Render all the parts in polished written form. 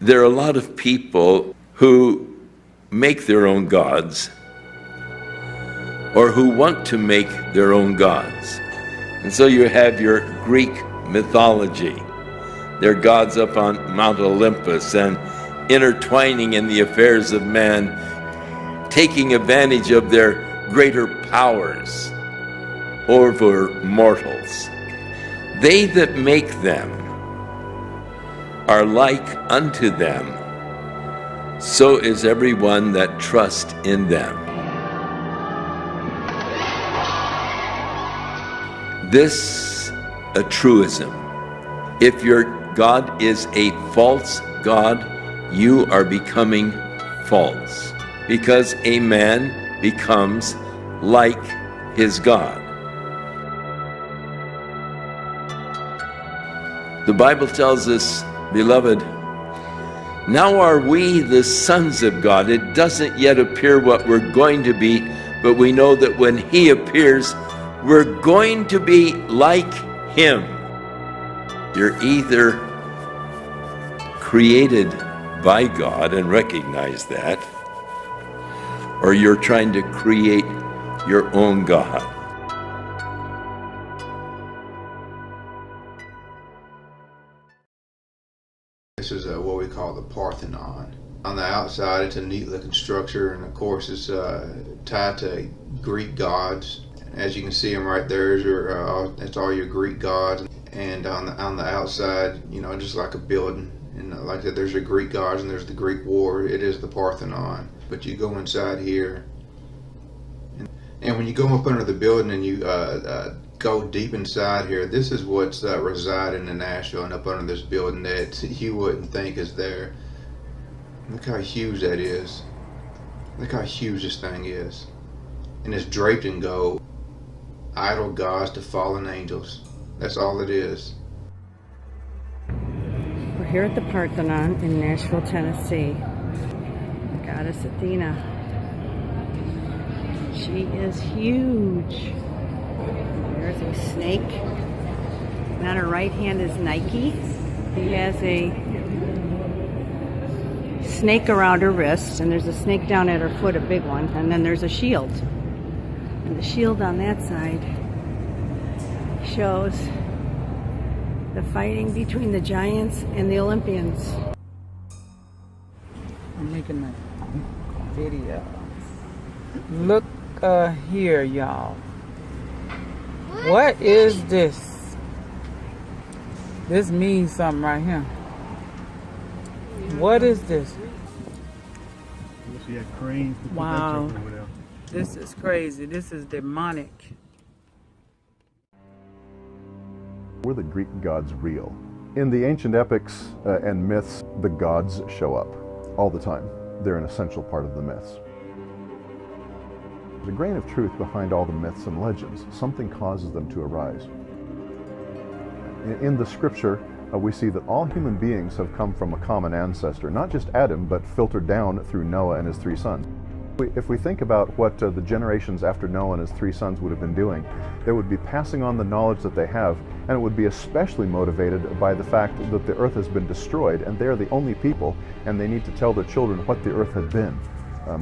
There are a lot of people who make their own gods, or who want to make their own gods. And so you have your Greek mythology, their gods up on Mount Olympus and intertwining in the affairs of man, taking advantage of their greater powers over mortals. They that make them are like unto them, so is everyone that trusts in them. This a truism. If your God is a false God, you are becoming false, because a man becomes like his God. The Bible tells us, beloved, now are we the sons of God. It doesn't yet appear what we're going to be, but we know that when he appears, we're going to be like him. You're either created by God and recognize that, or you're trying to create your own God. This is what we call the Parthenon. On the outside, it's a neat-looking structure, and of course, it's tied to Greek gods. As you can see them right there, it's all your Greek gods. And on the outside, you know, just like a building. And like that, there's your Greek gods and there's the Greek war. It is the Parthenon. But you go inside here, and when you go up under the building and you go deep inside here, this is what's residing in Nashville and up under this building that you wouldn't think is there. Look how huge that is. Look how huge this thing is. And it's draped in gold. Idol gods to fallen angels. That's all it is. We're here at the Parthenon in Nashville, Tennessee. The goddess Athena. She is huge. There's a snake. And on her right hand is Nike. He has a snake around her wrist, and there's a snake down at her foot, a big one, and then there's a shield. And the shield on that side shows the fighting between the giants and the Olympians. I'm making a video. Look here, y'all. What is this? This means something right here. What is this? Wow. This is crazy. This is demonic. Were the Greek gods real? In the ancient epics and myths, the gods show up all the time. They're an essential part of the myths. There's a grain of truth behind all the myths and legends. Something causes them to arise. In the scripture, we see that all human beings have come from a common ancestor, not just Adam, but filtered down through Noah and his 3 sons. If we think about what the generations after Noah and his 3 sons would have been doing, they would be passing on the knowledge that they have, and it would be especially motivated by the fact that the earth has been destroyed, and they're the only people, and they need to tell their children what the earth had been.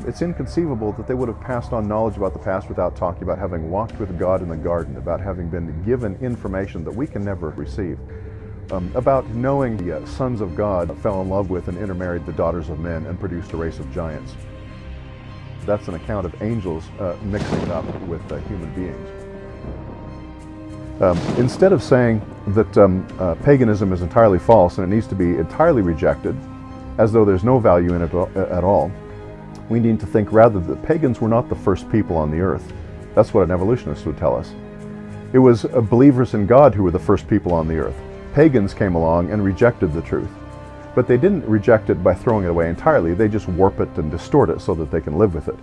It's inconceivable that they would have passed on knowledge about the past without talking about having walked with God in the garden, about having been given information that we can never receive. About knowing the sons of God fell in love with and intermarried the daughters of men and produced a race of giants. That's an account of angels mixing it up with human beings. Instead of saying that paganism is entirely false and it needs to be entirely rejected, as though there's no value in it at all, we need to think rather that pagans were not the first people on the earth. That's what an evolutionist would tell us. It was believers in God who were the first people on the earth. Pagans came along and rejected the truth. But they didn't reject it by throwing it away entirely. They just warp it and distort it so that they can live with it.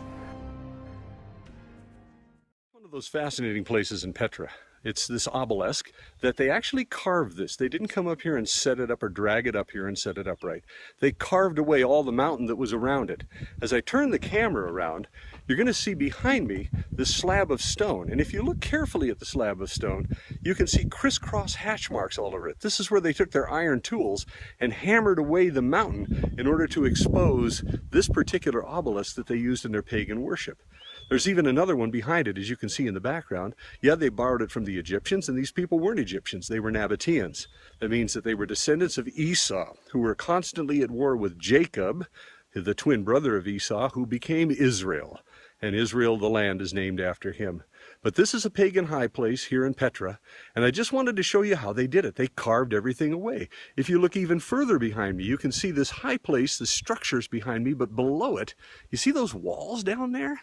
One of those fascinating places in Petra It's this obelisk that they actually carved this. They didn't come up here and set it up or drag it up here and set it upright. They carved away all the mountain that was around it. As I turn the camera around, you're going to see behind me this slab of stone. And if you look carefully at the slab of stone, you can see crisscross hatch marks all over it. This is where they took their iron tools and hammered away the mountain in order to expose this particular obelisk that they used in their pagan worship. There's even another one behind it, as you can see in the background. Yeah, they borrowed it from the Egyptians, and these people weren't Egyptians. They were Nabateans. That means that they were descendants of Esau, who were constantly at war with Jacob, the twin brother of Esau, who became Israel. And Israel, the land, is named after him. But this is a pagan high place here in Petra, and I just wanted to show you how they did it. They carved everything away. If you look even further behind me, you can see this high place, the structures behind me, but below it, you see those walls down there?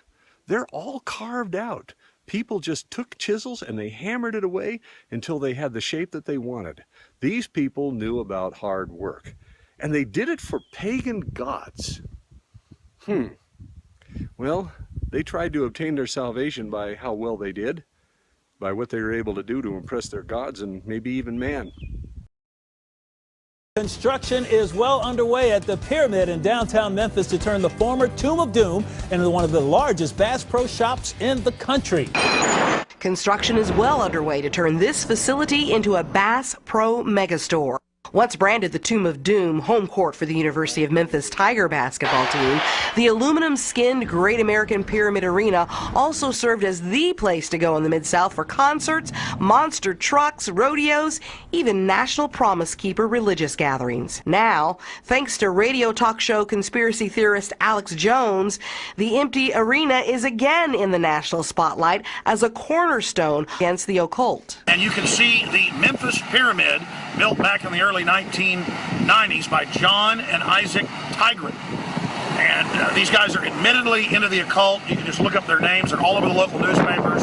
They're all carved out. People just took chisels and they hammered it away until they had the shape that they wanted. These people knew about hard work, and they did it for pagan gods. Well, they tried to obtain their salvation by how well they did, by what they were able to do to impress their gods and maybe even man. Construction is well underway at the Pyramid in downtown Memphis to turn the former Tomb of Doom into one of the largest Bass Pro Shops in the country. Construction is well underway to turn this facility into a Bass Pro megastore. Once branded the Tomb of Doom, home court for the University of Memphis Tiger basketball team, the aluminum-skinned Great American Pyramid Arena also served as the place to go in the Mid-South for concerts, monster trucks, rodeos, even National Promise Keeper religious gatherings. Now, thanks to radio talk show conspiracy theorist Alex Jones, the empty arena is again in the national spotlight as a cornerstone against the occult. And you can see the Memphis Pyramid, built back in the early 1990s by John and Isaac Tigran. And these guys are admittedly into the occult. You can just look up their names. They're all over the local newspapers.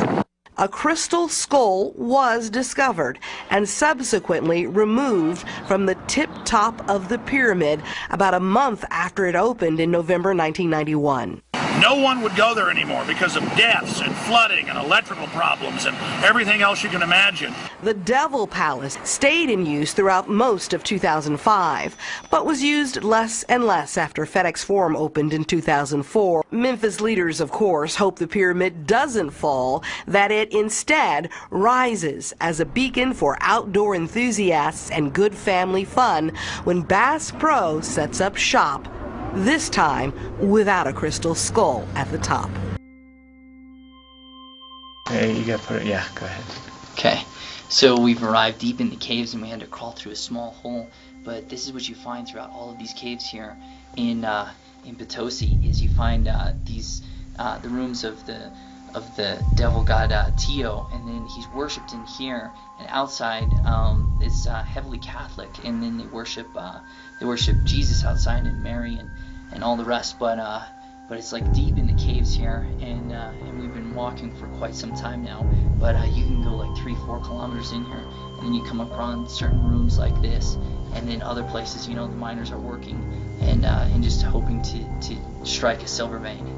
A crystal skull was discovered and subsequently removed from the tip top of the pyramid about a month after it opened in November 1991. No one would go there anymore because of deaths and flooding and electrical problems and everything else you can imagine. The Devil Palace stayed in use throughout most of 2005, but was used less and less after FedEx Forum opened in 2004. Memphis leaders, of course, hope the pyramid doesn't fall, that it instead rises as a beacon for outdoor enthusiasts and good family fun when Bass Pro sets up shop, this time without a crystal skull at the top. Okay, you gotta put it, yeah, go ahead. Okay, so we've arrived deep in the caves and we had to crawl through a small hole, but this is what you find throughout all of these caves here in Potosi, is you find the rooms of the devil god Tio, and then he's worshipped in here, and outside it's heavily Catholic, and then they worship Jesus outside and Mary and all the rest, but it's like deep in the caves here, and we've been walking for quite some time now, but you can go like 3-4 kilometers in here, and then you come upon certain rooms like this, and then other places, you know, the miners are working and just hoping to strike a silver vein.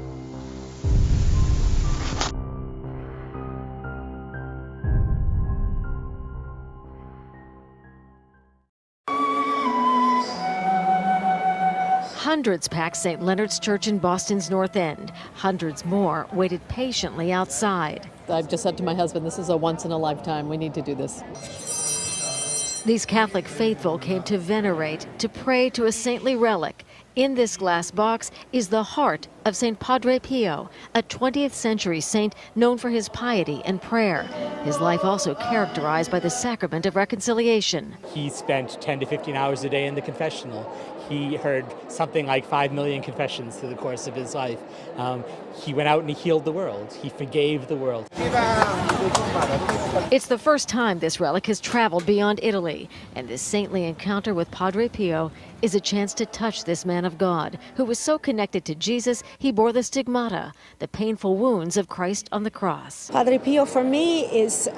Hundreds packed St. Leonard's Church in Boston's North End. Hundreds more waited patiently outside. I've just said to my husband, this is a once-in-a-lifetime. We need to do this. These Catholic faithful came to venerate, to pray to a saintly relic. In this glass box is the heart of St. Padre Pio, a 20th century saint known for his piety and prayer. His life also characterized by the sacrament of reconciliation. He spent 10 to 15 hours a day in the confessional. He heard something like 5 million confessions through the course of his life. He went out and he healed the world. He forgave the world. It's the first time this relic has traveled beyond Italy, and this saintly encounter with Padre Pio is a chance to touch this man of God, who was so connected to Jesus he bore the stigmata, the painful wounds of Christ on the cross. Padre Pio for me is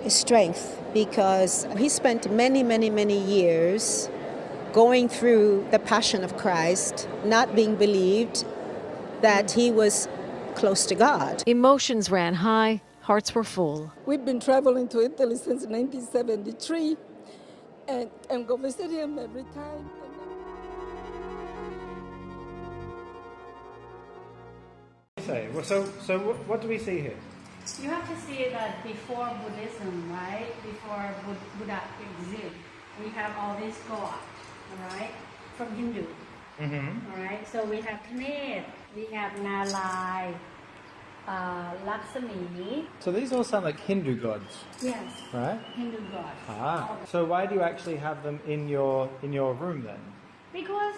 strength, because he spent many years going through the passion of Christ, not being believed that he was close to God. Emotions ran high, hearts were full. We've been traveling to Italy since 1973 and go visit him every time. So what do we see here? You have to see that before Buddhism, right? Before Buddha existed, we have all these gods, all right, from Hindu. All right, so we have Knet, we have Nalai, Lakshmi. So these all sound like Hindu gods. Yes. Right? Hindu gods. Ah. So why do you actually have them in your room then? Because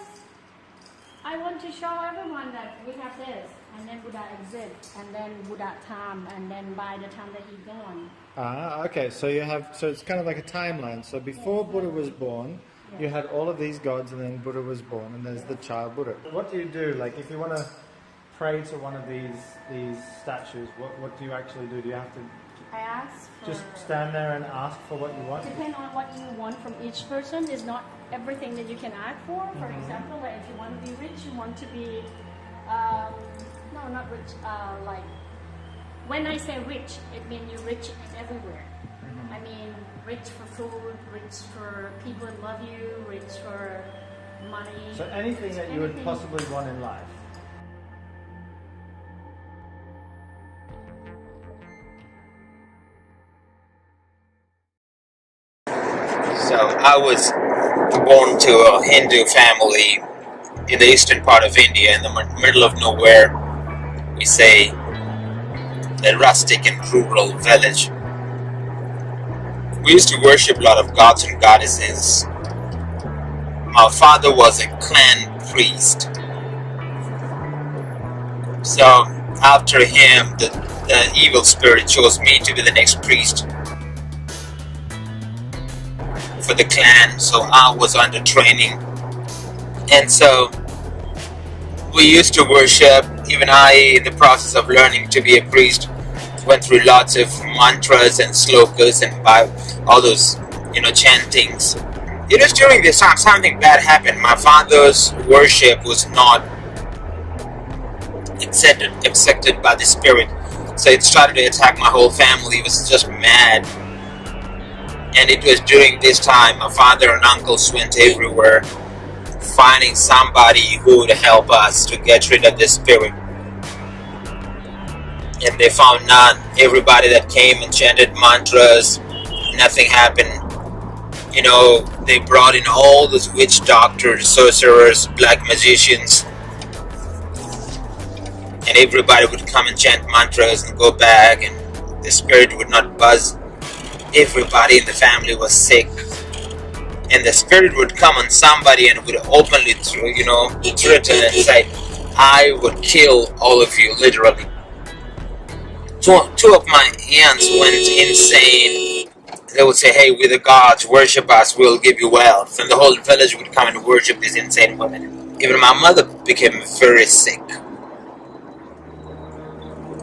I want to show everyone that we have this, and then Buddha exists, and then Buddha time, and then by the time that he gone. Ah, okay. So it's kind of like a timeline. So before Buddha was born, you had all of these gods, and then Buddha was born, and there's the child Buddha. What do you do? Like, if you want to pray to one of these statues, what do you actually do? Do you have to I ask for... just stand there and ask for what you want? Depend on what you want from each person. It's not everything that you can ask for. For example, like if you want to be rich, you want to be, no, not rich, like, when I say rich, it means you're rich everywhere. I mean, rich for food, rich for people who love you, rich for money. So anything that you would possibly want in life. So I was born to a Hindu family in the eastern part of India, in the middle of nowhere. We say a rustic and rural village. We used to worship a lot of gods and goddesses. My father was a clan priest. So after him, the evil spirit chose me to be the next priest for the clan, so I was under training. And so we used to worship. Even I, in the process of learning to be a priest, went through lots of mantras and slokas and all those, chantings. It was during this time something bad happened. My father's worship was not accepted by the spirit, so it started to attack my whole family. It was just mad. And it was during this time my father and uncles went everywhere finding somebody who would help us to get rid of this spirit. And they found none. Everybody that came and chanted mantras, nothing happened. They brought in all those witch doctors, sorcerers, black magicians, and everybody would come and chant mantras and go back, and the spirit would not buzz. Everybody in the family was sick, and the spirit would come on somebody and would openly threaten and say, I would kill all of you, literally. Two of my aunts went insane. They would say, hey, we're the gods, worship us, we'll give you wealth. And the whole village would come and worship these insane women. Even my mother became very sick.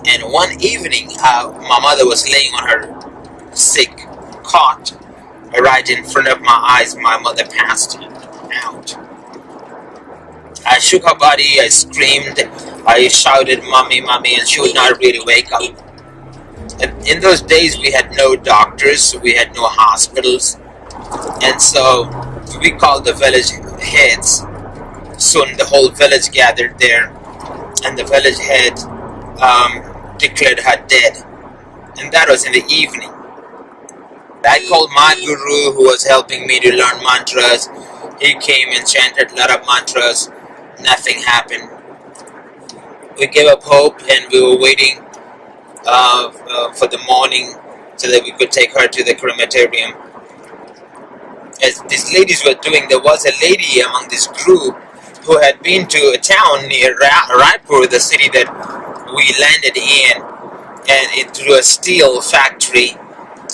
And one evening, my mother was laying on her sick cot. Right in front of my eyes, my mother passed out. I shook her body, I screamed, I shouted, Mommy, Mommy, and she would not really wake up. And in those days, we had no doctors, we had no hospitals, and so we called the village heads. Soon the whole village gathered there, and the village head declared her dead, and that was in the evening. I called my guru who was helping me to learn mantras. He came and chanted a lot of mantras. Nothing happened. We gave up hope, and we were waiting for the morning so that we could take her to the crematorium. As these ladies were doing, there was a lady among this group who had been to a town near Raipur, the city that we landed in, and through a steel factory.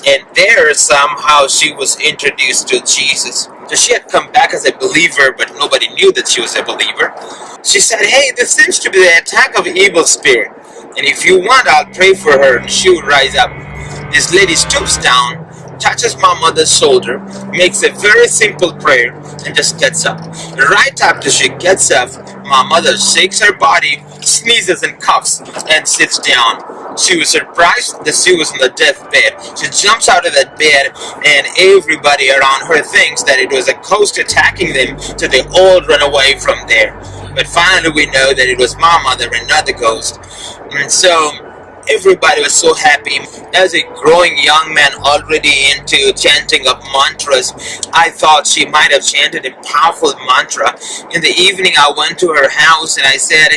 And there, somehow, she was introduced to Jesus. So she had come back as a believer, but nobody knew that she was a believer. She said, hey, this seems to be the attack of an evil spirit. And if you want, I'll pray for her. And she would rise up. This lady stoops down, touches my mother's shoulder, makes a very simple prayer, and just gets up. Right after she gets up, my mother shakes her body, sneezes and coughs, and sits down. She was surprised that she was on the deathbed. She jumps out of that bed, and everybody around her thinks that it was a ghost attacking them, so they all run away from there. But finally we know that it was my mother and not the ghost. And so everybody was so happy. As a growing young man already into chanting of mantras, I thought she might have chanted a powerful mantra. In the evening I went to her house and I said,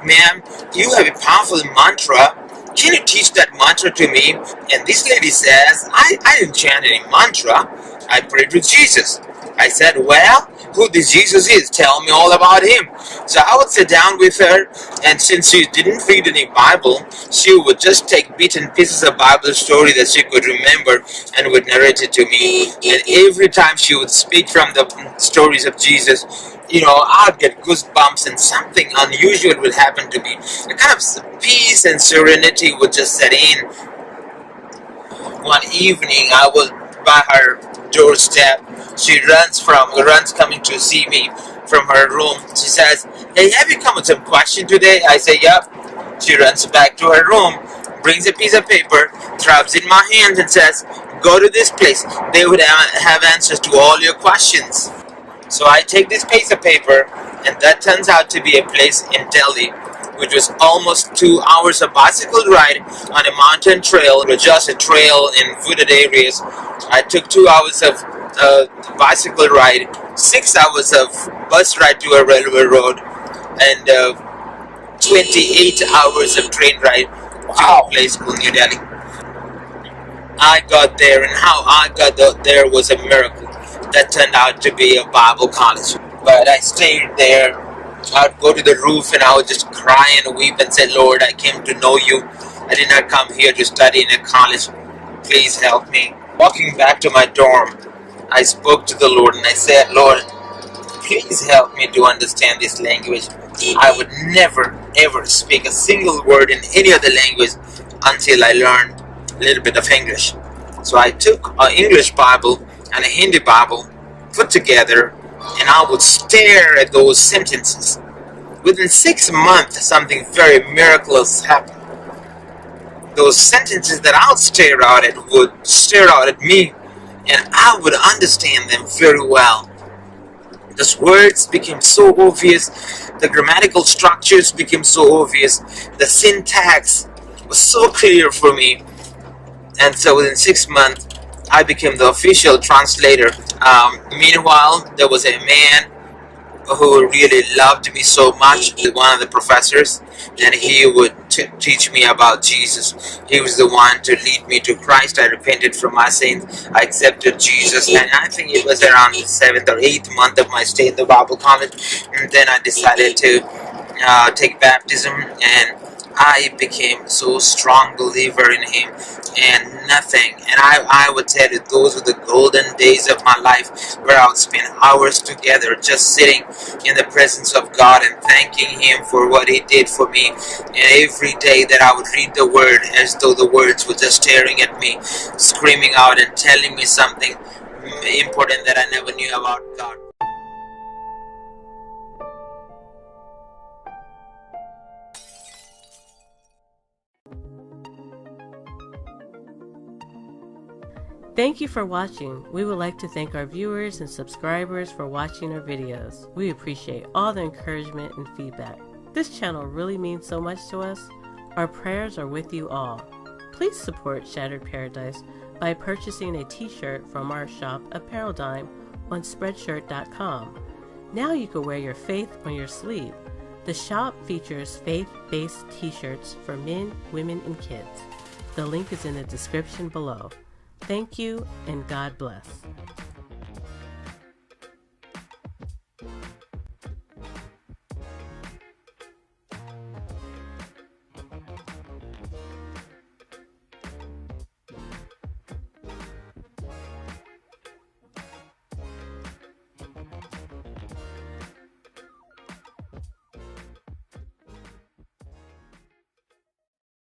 "Ma'am, you have a powerful mantra. Can you teach that mantra to me?" And this lady says, I didn't chant any mantra. I prayed to Jesus. I said, "Well, who this Jesus is, tell me all about him." So I would sit down with her, and since she didn't read any Bible, she would just take bits and pieces of Bible story that she could remember and would narrate it to me. And every time she would speak from the stories of Jesus, I'd get goosebumps and something unusual would happen to me. A kind of peace and serenity would just set in. One evening, I was by her doorstep. She runs coming to see me from her room. She says, "Hey, have you come with some question today?" I say, "Yup." She runs back to her room, brings a piece of paper, throws it in my hands and says, "Go to this place. They would have answers to all your questions." So I take this piece of paper, and that turns out to be a place in Delhi, which was almost 2 hours of bicycle ride on a mountain trail. It was just a trail in wooded areas. I took 2 hours of bicycle ride, 6 hours of bus ride to a railway road, and 28 hours of train ride to a place called New Delhi. I got there, and how I got there was a miracle. That turned out to be a Bible college. But I stayed there. I'd go to the roof and I would just cry and weep and say, "Lord, I came to know you. I did not come here to study in a college. Please help me." Walking back to my dorm, I spoke to the Lord and I said, "Lord, please help me to understand this language. I would never ever speak a single word in any other language until I learned a little bit of English." So I took an English Bible and a Hindi Bible, put together, and I would stare at those sentences. Within 6 months, something very miraculous happened. Those sentences that I would stare out at would stare out at me, and I would understand them very well. Those words became so obvious, the grammatical structures became so obvious, the syntax was so clear for me. And so within 6 months, I became the official translator. Meanwhile, there was a man who really loved me so much, one of the professors, and he would teach me about Jesus. He was the one to lead me to Christ. I repented from my sins. I accepted Jesus, and I think it was around the 7th or 8th month of my stay in the Bible college, and then I decided to take baptism, and I became so strong believer in him, and nothing. And I would tell you, those were the golden days of my life, where I would spend hours together just sitting in the presence of God and thanking him for what he did for me. And every day that I would read the word as though the words were just staring at me, screaming out and telling me something important that I never knew about God. Thank you for watching. We would like to thank our viewers and subscribers for watching our videos. We appreciate all the encouragement and feedback. This channel really means so much to us. Our prayers are with you all. Please support Shattered Paradise by purchasing a t-shirt from our shop, Apparel Dime, on Spreadshirt.com. Now you can wear your faith on your sleeve. The shop features faith-based t-shirts for men, women, and kids. The link is in the description below. Thank you, and God bless.